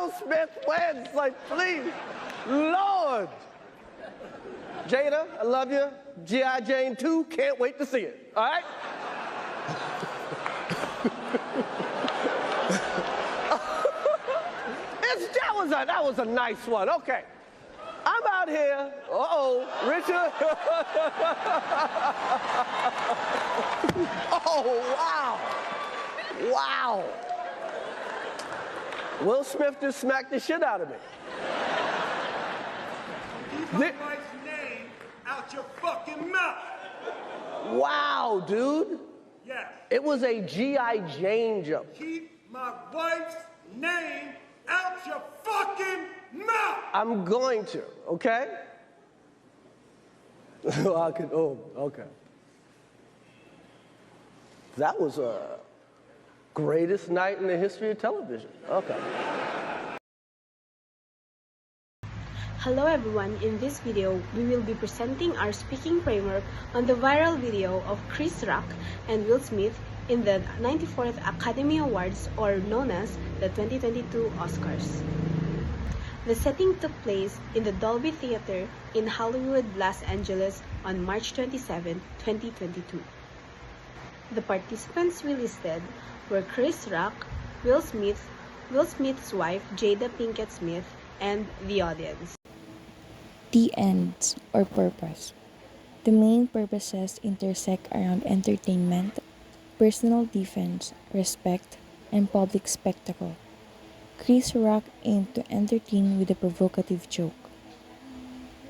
Will Smith wins. Like, please, Lord. Jairah, I love you. G.I. Jane 2, can't wait to see it. All right? That was a nice one. Okay. I'm out here. Richard. Oh, wow. Wow. Will Smith just smacked the shit out of me. Keep my wife's name out your fucking mouth. Wow, dude. Yes. It was a G.I. Jane joke. Keep my wife's name out your fucking mouth. I'm going to, okay? Okay. That was a greatest night in the history of television. Okay. Hello everyone, in this video, we will be presenting our speaking framework on the viral video of Chris Rock and Will Smith in the 94th Academy Awards, or known as the 2022 Oscars. The setting took place in the Dolby Theater in Hollywood, Los Angeles on March 27, 2022. The participants we listed were Chris Rock, Will Smith, Will Smith's wife Jada Pinkett Smith, and the audience. The ends, or purpose. The main purposes intersect around entertainment, personal defense, respect, and public spectacle. Chris Rock aimed to entertain with a provocative joke.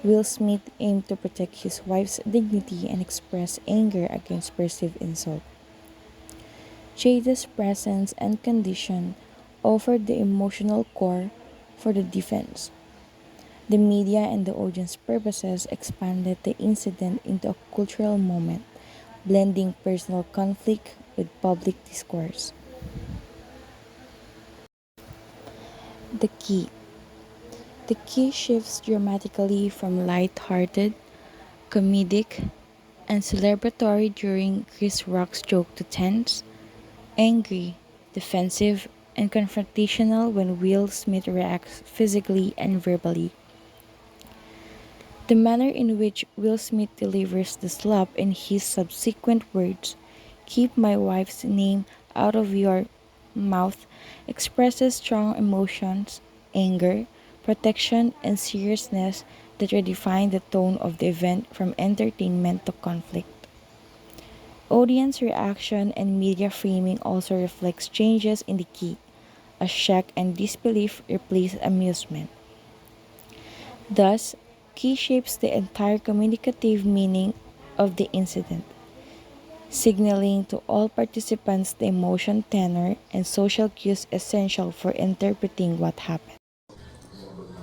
Will Smith aimed to protect his wife's dignity and express anger against perceived insult. Jada's presence and condition offered the emotional core for the defense. The media and the audience purposes expanded the incident into a cultural moment, blending personal conflict with public discourse. The key. The key shifts dramatically from light-hearted, comedic, and celebratory during Chris Rock's joke to tense, angry, defensive, and confrontational when Will Smith reacts physically and verbally. The manner in which Will Smith delivers the slap in his subsequent words, "Keep my wife's name out of your mouth," expresses strong emotions, anger, protection, and seriousness that redefine the tone of the event from entertainment to conflict. Audience reaction and media framing also reflects changes in the key, as shock and disbelief replace amusement. Thus, key shapes the entire communicative meaning of the incident, signaling to all participants the emotion, tenor, and social cues essential for interpreting what happened.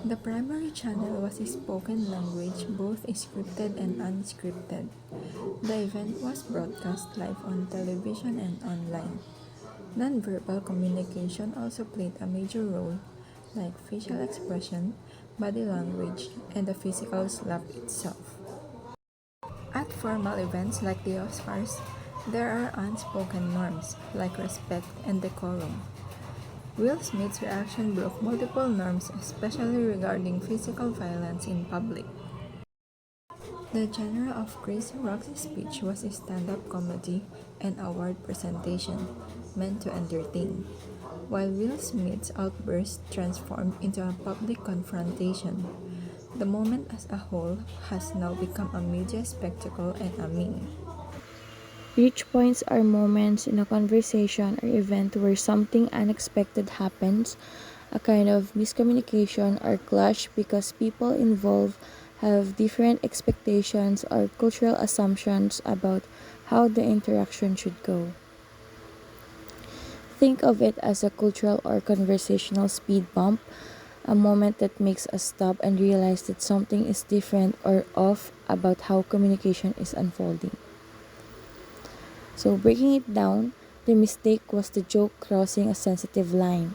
The primary channel was spoken language, both scripted and unscripted. The event was broadcast live on television and online. Nonverbal communication also played a major role, like facial expression, body language, and the physical slap itself. At formal events like the Oscars, there are unspoken norms like respect and decorum. Will Smith's reaction broke multiple norms, especially regarding physical violence in public. The genre of Chris Rock's speech was a stand-up comedy and award presentation meant to entertain, while Will Smith's outburst transformed into a public confrontation. The moment as a whole has now become a media spectacle and a meme. Reach points are moments in a conversation or event where something unexpected happens, a kind of miscommunication or clash because people involved have different expectations or cultural assumptions about how the interaction should go. Think of it as a cultural or conversational speed bump, a moment that makes us stop and realize that something is different or off about how communication is unfolding. So breaking it down, the mistake was the joke crossing a sensitive line.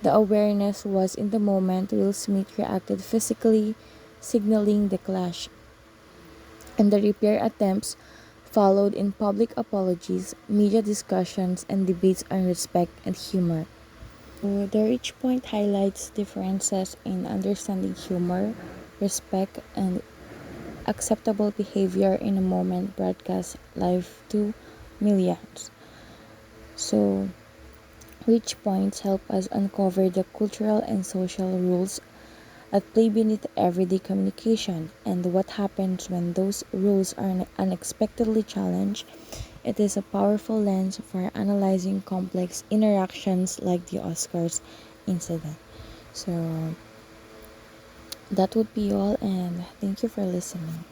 The awareness was in the moment Will Smith reacted physically, signaling the clash. And the repair attempts followed in public apologies, media discussions, and debates on respect and humor. The Reach Point highlights differences in understanding humor, respect, and acceptable behavior in a moment broadcast live to millions. So, Reach Points help us uncover the cultural and social rules at play beneath everyday communication and what happens when those rules are unexpectedly challenged. It is a powerful lens for analyzing complex interactions like the Oscars incident. So that would be all, and thank you for listening.